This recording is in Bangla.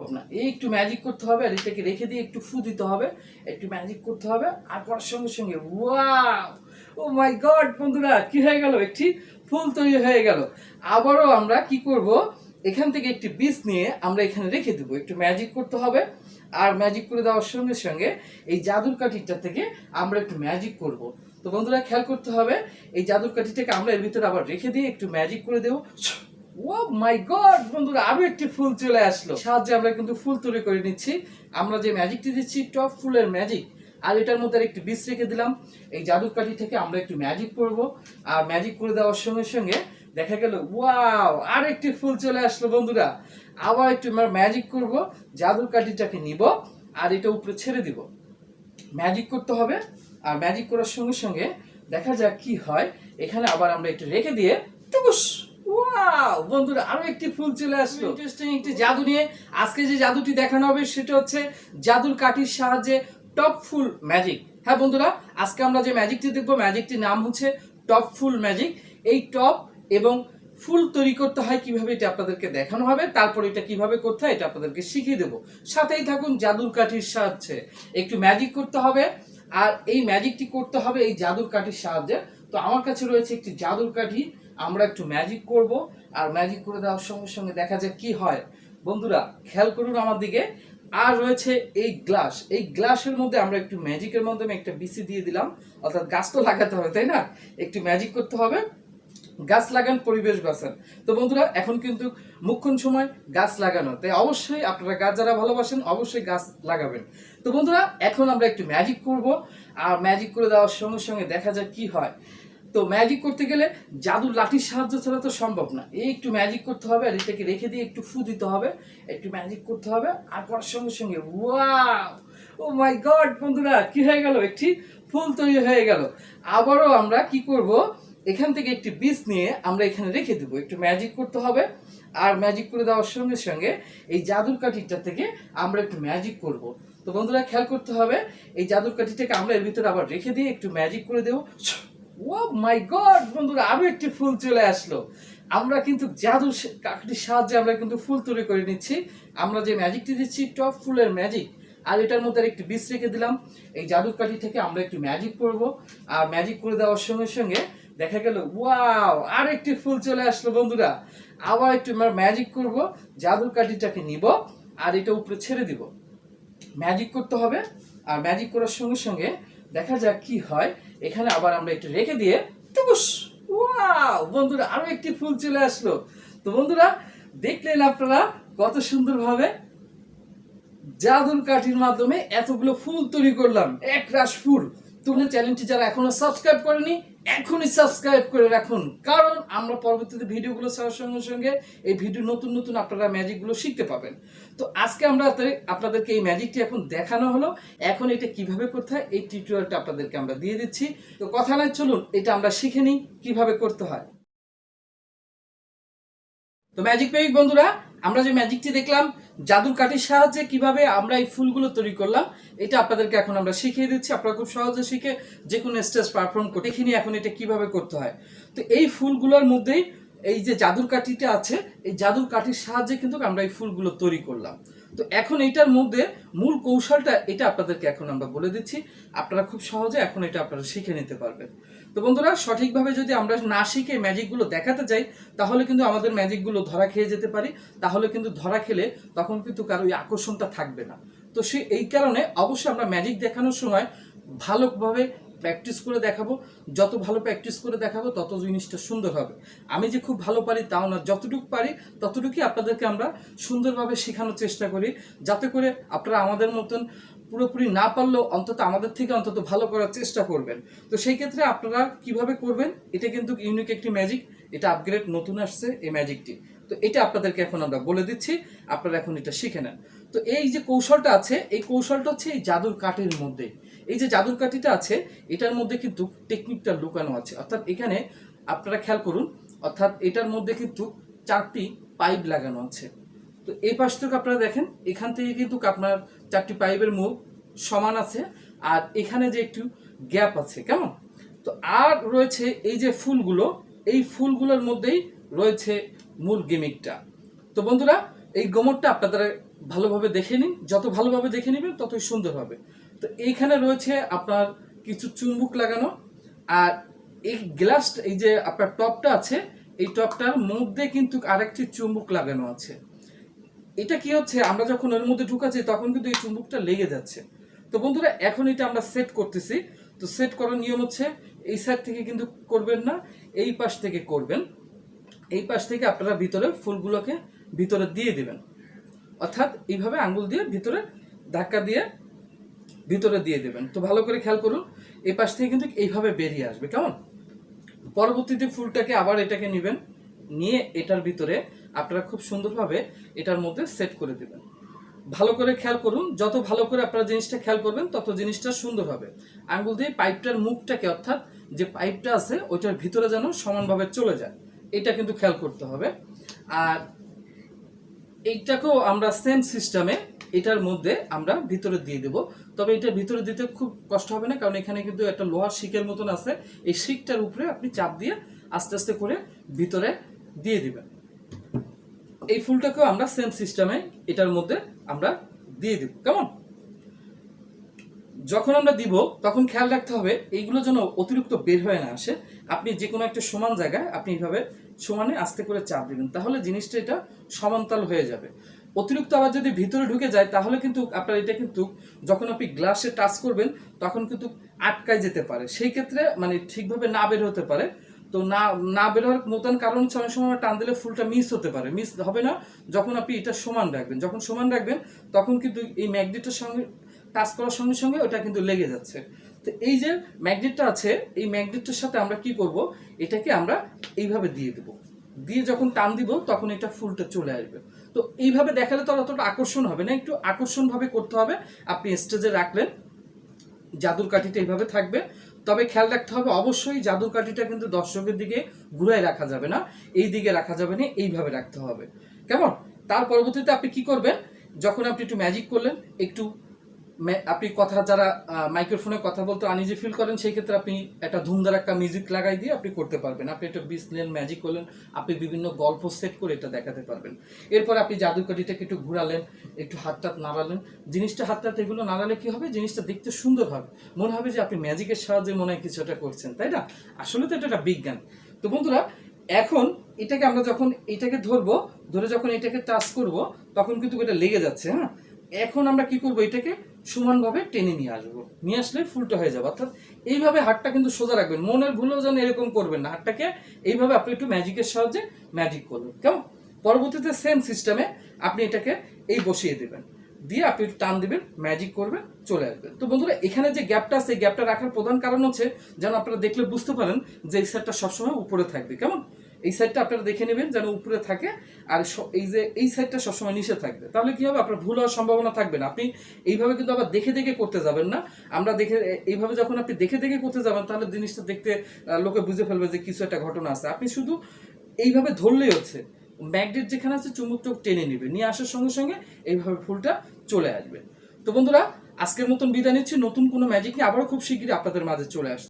সম্ভব না। এই একটু ম্যাজিক করতে হবে আর এটাকে রেখে দিয়ে একটু ফু দিতে হবে, একটু ম্যাজিক করতে হবে আর করার সঙ্গে সঙ্গে ওয়াও, ও মাই গড বন্ধুরা, কি হয়ে গেল, একটি ফুল তৈরি হয়ে গেল। আবারও আমরা কি করব, এখান থেকে একটি বীজ নিয়ে আমরা এখানে রেখে দেবো, একটু ম্যাজিক করতে হবে আর ম্যাজিক করে দেওয়ার সঙ্গে সঙ্গে এই জাদুর কাঠিটা থেকে আমরা একটু ম্যাজিক করব। তো বন্ধুরা খেয়াল করতে হবে, এই জাদুর কাঠিটাকে আমরা এর ভিতরে আবার রেখে দিয়ে একটু ম্যাজিক করে দেবো। ও মাই গড বন্ধুরা, আরো একটি ফুল চলে আসলো। সাহায্যে আমরা কিন্তু ফুল তৈরি করে নিচ্ছি। আমরা যে ম্যাজিকটি দিচ্ছি টপ ফুলের ম্যাজিক, আর এটার মধ্যে একটি বীজ রেখে দিলাম। এই জাদুর কাঠি থেকে আমরা একটু ম্যাজিক করব আর ম্যাজিক করে দেওয়ার সঙ্গে সঙ্গে দেখা গেল ওয়াও, আর একটি ফুল চলে আসলো বন্ধুরা। আবার একটু আমরা ম্যাজিক করব, জাদুর কাঠিটাকে নিব আর এটা উপরে ছেড়ে দিব। ম্যাজিক করতে হবে আর ম্যাজিক করার সঙ্গে সঙ্গে দেখা যাক কি হয়। এখানে আবার আমরা একটু রেখে দিয়ে টুকুস, ওয়াও বন্ধুরা, আরো একটি ফুল চলে আসলো। ইন্টারেস্টিং একটি জাদু নিয়ে আজকে যে জাদুটি দেখানো হবে সেটা হচ্ছে জাদুর কাঠির সাহায্যে টপ ফুল ম্যাজিক। হ্যাঁ বন্ধুরা, আজকে আমরা যে ম্যাজিকটি দেখবো ম্যাজিকটির নাম হচ্ছে টপ ফুল ম্যাজিক। এই টপ এবং ফুল তৈরি করতে হয় কিভাবে এটা আপনাদেরকে দেখানো হবে, তারপর এটা কিভাবে করতে হয় এটা আপনাদেরকে শিখিয়ে দেবো। সাথেই থাকুন, জাদুর কাঠির সাহায্যে একটু ম্যাজিক করতে হবে আর এই ম্যাজিকটি করতে হবে এই জাদুর কাঠির সাহায্যে। তো আমার কাছে রয়েছে একটি জাদুর কাঠি, আমরা একটু ম্যাজিক করব আর ম্যাজিক করে দেওয়ার সঙ্গে সঙ্গে দেখা যাক কি হয়। বন্ধুরা খেয়াল করুন আমার দিকে। আর রয়েছে এই গ্লাস, এই গ্লাসের মধ্যে আমরা একটু ম্যাজিকের মাধ্যমে একটা বিসি দিয়ে দিলাম, অর্থাৎ গাছ তো লাগাতে হবে তাই না, একটু ম্যাজিক করতে হবে। গাছ লাগান, পরিবেশ বাঁচান। তো বন্ধুরা এখন কিন্তু মুখ্য সময় গাছ লাগানো, তাই অবশ্যই আপনারা গাছ যারা ভালোবাসেন অবশ্যই গাছ লাগাবেন। তো বন্ধুরা এখন আমরা একটু ম্যাজিক করব আর ম্যাজিক করে দেওয়ার সঙ্গে সঙ্গে দেখা যাক কি হয়। তো ম্যাজিক করতে গেলে জাদুর লাঠির সাহায্য ছাড়া তো সম্ভব না। এই একটু ম্যাজিক করতে হবে আর এটাকে রেখে দিয়ে একটু ফু দিতে হবে, একটু ম্যাজিক করতে হবে আর করার সঙ্গে সঙ্গে ওয়াও, ও মাই গড বন্ধুরা, কি হয়ে গেল, একটি ফুল তৈরি হয়ে গেল। আবারও আমরা কি করব, এখান থেকে একটি বীজ নিয়ে আমরা এখানে রেখে দেবো, একটু ম্যাজিক করতে হবে আর ম্যাজিক করে দেওয়ার সঙ্গে সঙ্গে এই জাদুর কাঠিটা থেকে আমরা একটু ম্যাজিক করব। তো বন্ধুরা খেয়াল করতে হবে, এই জাদুর কাঠিটাকে আমরা এর ভিতরে আবার রেখে দিয়ে একটু ম্যাজিক করে দেবো। ও মাই গড বন্ধুরা, আরো একটি ফুল চলে আসলো। আমরা কিন্তু জাদুর কাঠির সাহায্যে আমরা কিন্তু ফুল তৈরি করে নিচ্ছি। আমরা যে ম্যাজিকটি দিচ্ছি টপ ফুলের ম্যাজিক, আর এটার মধ্যে একটি বীজ রেখে দিলাম। এই জাদুর কাঠি থেকে আমরা একটু ম্যাজিক করব আর ম্যাজিক করে দেওয়ার সঙ্গে সঙ্গে দেখা গেল ওয়াও, আর একটি ফুল চলে আসলো বন্ধুরা। আবার একটু আমরা ম্যাজিক করব, জাদুর কাঠিটাকে নিব আর এটা উপরে ছেড়ে দিব। ম্যাজিক করতে হবে আর ম্যাজিক করার সঙ্গে সঙ্গে দেখা যাক কি হয়। এখানে আবার আমরা একটু রেখে দিয়ে টুকুস, ওয়াও বন্ধুরা, আরো একটি ফুল চলে আসলো। তো বন্ধুরা দেখলেন আপনারা কত সুন্দরভাবে জাদুর কাঠির মাধ্যমে এতগুলো ফুল তৈরি করলাম, এক রাশ ফুল। তোমরা চ্যানেলটি যারা এখনো সাবস্ক্রাইব করেনি এখনই সাবস্ক্রাইব করে রাখুন, কারণ আমরা পরবর্তীতে ভিডিওগুলো ছাড়ার সঙ্গে সঙ্গে এই ভিডিও নতুন নতুন আপনারা ম্যাজিকগুলো শিখতে পাবেন। তো আজকে আমরা আপনাদেরকে এই ম্যাজিকটি এখন দেখানো হলো, এখন এটা কিভাবে করতে হয় এই টিউটোরিয়ালটা আপনাদেরকে আমরা দিয়ে দিচ্ছি। তো কথা নয়, চলুন এটা আমরা শিখে নিই কিভাবে করতে হয়। তো ম্যাজিক প্রেমিক বন্ধুরা, আমরা যে ম্যাজিকটি দেখলাম জাদুর কাঠির সাহায্যে কিভাবে আমরা এই ফুলগুলো তৈরি করলাম, এটা আপনাদেরকে এখন আমরা শিখিয়ে দিচ্ছি। আপনারা খুব সহজে শিখে যে কোনো স্টেজ পারফর্ম করে দেখিনি এখন এটা কিভাবে করতে হয়। তো এই ফুলগুলোর মধ্যেই এই যে জাদুর কাঠিটা আছে, এই জাদুর কাঠির সাহায্যে কিন্তু আমরা এই ফুলগুলো তৈরি করলাম। তো এখন এইটার মধ্যে মূল কৌশলটা এটা আপনাদেরকে এখন আমরা বলে দিচ্ছি, আপনারা খুব সহজে এখন এটা আপনারা শিখে নিতে পারবেন। তো বন্ধুরা সঠিকভাবে যদি আমরা না শিখে ম্যাজিকগুলো দেখাতে যাই তাহলে কিন্তু আমাদের ম্যাজিকগুলো ধরা খেয়ে যেতে পারি, তাহলে কিন্তু ধরা খেলে তখন কিন্তু কারো ওই আকর্ষণটা থাকবে না। তো এই কারণে অবশ্যই আমরা ম্যাজিক দেখানোর সময় ভালোভাবে প্র্যাকটিস করে দেখাবো। যত ভালো প্র্যাকটিস করে দেখাবো তত জিনিসটা সুন্দর হবে। আমি যে খুব ভালো পারি তাও না, যতটুকু পারি ততটুকুই আপনাদেরকে আমরা সুন্দরভাবে শেখানোর চেষ্টা করি, যাতে করে আপনারা আমাদের মতন পুরোপুরি না পারলেও অন্তত আমাদের থেকে অন্তত ভালো করার চেষ্টা করবেন। তো সেই ক্ষেত্রে আপনারা কিভাবে করবেন, এটা কিন্তু ইউনিক একটি ম্যাজিক, এটা আপগ্রেড নতুন আসছে এই ম্যাজিকটি। তো এটা আপনাদেরকে এখন আমরা বলে দিচ্ছি, আপনারা এখন এটা শিখে নেন। তো এই যে কৌশলটা আছে, এই কৌশলটা হচ্ছে এই জাদুর কাঠির মধ্যে। এই যে জাদুর কাঠিটা আছে এটার মধ্যে কিন্তু টেকনিকটা লুকানো আছে, অর্থাৎ এখানে আপনারা খেয়াল করুন, অর্থাৎ এটার মধ্যে কিন্তু 4টি পাইপ লাগানো আছে। তো এই পাশ থেকে আপনারা দেখেন, এখান থেকে কিন্তু আপনার 4টি পাইপের মুখ সমান আছে, আর এখানে যে একটু গ্যাপ আছে, কেমন। তো আর রয়েছে এই যে ফুলগুলো, এই ফুলগুলোর মধ্যেই রয়েছে মূল গিমিকটা। তো বন্ধুরা এই গোমরটা আপনাদের ভালোভাবে দেখে নিন, যত ভালোভাবে দেখে নেবেন ততই সুন্দর হবে। তো এইখানে রয়েছে আপনার কিছু চুম্বক লাগানো, আর এই গ্লাস, এই যে আপনার টপটা আছে, এই টপটার মধ্যে কিন্তু আরেকটি চুম্বক লাগানো আছে। এটা কি হচ্ছে, আমরা যখন এর মধ্যে ঢুকাচ্ছি তখন কিন্তু এই চুম্বকটা লেগে যাচ্ছে। তো বন্ধুরা এখন এটা আমরা সেট করতেছি। তো সেট করার নিয়ম হচ্ছে, এই সাইড থেকে কিন্তু করবেন না, এই পাশ থেকে করবেন। এই পাশ থেকে আপনারা ভিতরে ফুলগুলোকে ভিতরে দিয়ে দিবেন, অর্থাৎ এইভাবে আঙ্গুল দিয়ে ভিতরে ধাক্কা দিয়ে ভিতরে দিয়ে দেবেন। তো ভালো করে খেয়াল করুন, এই পাশ থেকে কিন্তু এইভাবে বেরিয়ে আসবে, কেমন? পরবর্তীতে ফুলটাকে আবার এটাকে নেবেন, নিয়ে এটার ভিতরে আপনারা খুব সুন্দরভাবে এটার মধ্যে সেট করে দেবেন। ভালো করে খেয়াল করুন, যত ভালো করে আপনারা জিনিসটা খেয়াল করবেন তত জিনিসটা সুন্দর হবে। আঙ্গুল দিয়ে পাইপটার মুখটাকে, অর্থাৎ যে পাইপটা আছে ওইটার ভিতরে যেন সমানভাবে চলে যায়, এটা কিন্তু খেয়াল করতে হবে। আর এইটাকেও আমরা সেম সিস্টেমে এটার মধ্যে আমরা ভিতরে দিয়ে দেব। তবে এটার ভিতরে দিতে খুব কষ্ট হবে না, কারণ এখানে কিন্তু একটা লোহার শিকের মতন আছে, এই শিকটার উপরে আপনি চাপ দিয়ে আস্তে আস্তে করে ভিতরে দিয়ে দিবেন। এই ফুলটাকেও আমরা সেম সিস্টেমে এটার মধ্যে আমরা দিয়ে দিব, কেমন? যখন আমরা দিব তখন খেয়াল রাখতে হবে এইগুলো যেন অতিরিক্ত বের হয়ে না আসে। আপনি যে কোনো একটা সমান জায়গায় আপনি এইভাবে সমানে আস্তে করে চাপ দিবেন, তাহলে জিনিসটা এটা সমানতাল হয়ে যাবে। অতিরিক্ত আবার যদি ভিতরে ঢুকে যায় তাহলে কিন্তু আপনার এটা কিন্তু যখন আপনি গ্লাসে টাচ করবেন তখন কিন্তু আটকায় যেতে পারে, সেই ক্ষেত্রে মানে ঠিকভাবে না বের হতে পারে। তো না না বের হওয়ার মতন কারণ হচ্ছে অনেক সময় টান দিলে ফুলটা মিস হতে পারে, মিস হবে না যখন আপনি এটা সমান রাখবেন। যখন সমান রাখবেন তখন কিন্তু এই ম্যাগনেটের সঙ্গে টাচ করার সঙ্গে সঙ্গে ওটা কিন্তু লেগে যাচ্ছে। তো এই যে ম্যাগনেটটা আছে, এই ম্যাগনেটটার সাথে আমরা কি করব, এটাকে আমরা এইভাবে দিয়ে দেব, দিয়ে যখন টান দিব তখন এটা ফুলটা চলে আসবে। তো এইভাবে দেখালে তো অতটা আকর্ষণ হবে না, একটু আকর্ষণভাবে করতে হবে। আপনি স্টেজে রাখলেন, জাদুর কাঠিটা এইভাবে থাকবে। তবে খেয়াল রাখতে হবে অবশ্যই জাদুর কাঠিটা কিন্তু দর্শকের দিকে ঘুরায় রাখা যাবে না, এই দিকে রাখা যাবে না, এইভাবে রাখতে হবে, কেমন? তার পরবর্তীতে আপনি কি করবেন, যখন আপনি একটু ম্যাজিক করলেন, একটু আপনি কথা যারা মাইক্রোফোনে কথা বলতে আনইজি ফিল করেন, সেই ক্ষেত্রে আপনি একটা ধুমধার একটা মিউজিক লাগাই দিয়ে আপনি করতে পারবেন। আপনি একটা বিস নিলেন, ম্যাজিক করলেন, আপনি বিভিন্ন গল্প সেট করে এটা দেখাতে পারবেন। এরপর আপনি জাদুর কাঠিটাকে একটু ঘুরালেন, একটু হাতটা নাড়ালেন, জিনিসটা হাতটা এগুলো নাড়ালে কি হবে, জিনিসটা দেখতে সুন্দর হবে, মনে হবে যে আপনি ম্যাজিকের সাহায্যে মনে হয় কিছু একটা করছেন, তাই না? আসলে তো এটা একটা বিজ্ঞান। তো বন্ধুরা এখন এটাকে আমরা যখন এটাকে ধরবো, ধরে যখন এটাকে টাচ করব তখন কিন্তু এটা লেগে যাচ্ছে। হ্যাঁ, এখন আমরা কি করব, এটাকে সমানভাবে টেনে নিয়ে আসবো, নিয়ে আসলে ফুলটা হয়ে যাবে। অর্থাৎ এইভাবে হাতটা কিন্তু সোজা রাখবেন, মনের ভুলেও যেন এরকম করবেন না, হাতটাকে এইভাবে আপনি একটু ম্যাজিকের সাহায্যে ম্যাজিক করবেন, কেমন? পরবর্তীতে সেম সিস্টেমে আপনি এটাকে এই বসিয়ে দেবেন, দিয়ে আপনি একটু টান দিবেন, ম্যাজিক করবেন, চলে আসবেন। তো বন্ধুরা এখানে যে গ্যাপটা আছে, এই গ্যাপটা রাখার প্রধান কারণ হচ্ছে যেন আপনারা দেখলে বুঝতে পারেন যে এই সাইডটা সবসময় উপরে থাকবে, কেমন? এই সাইডটা আপনারা দেখে নেবেন যেন উপরে থাকে, আর এই যে এই সাইডটা সবসময় নিচে থাকবে। তাহলে কি হবে, আপনার ভুল হওয়ার সম্ভাবনা থাকবে না। আপনি এইভাবে কিন্তু আবার দেখে দেখে করতে যাবেন না। আমরা দেখে এইভাবে যখন আপনি দেখে দেখে করতে যাবেন তাহলে জিনিসটা দেখতে লোকে বুঝে ফেলবে যে কিছু একটা ঘটনা আছে। আপনি শুধু এইভাবে ধরলেই হচ্ছে, ম্যাগনেট যেখানে আছে চুম্বকটা টেনে নেবে, নিয়ে আসার সঙ্গে সঙ্গে এইভাবে ফুলটা চলে আসবে। তো বন্ধুরা আজকের মতন বিদায় নিচ্ছি, নতুন কোনো ম্যাজিক নিয়ে আবারও খুব শীঘ্রই আপনাদের মাঝে চলে আসছে।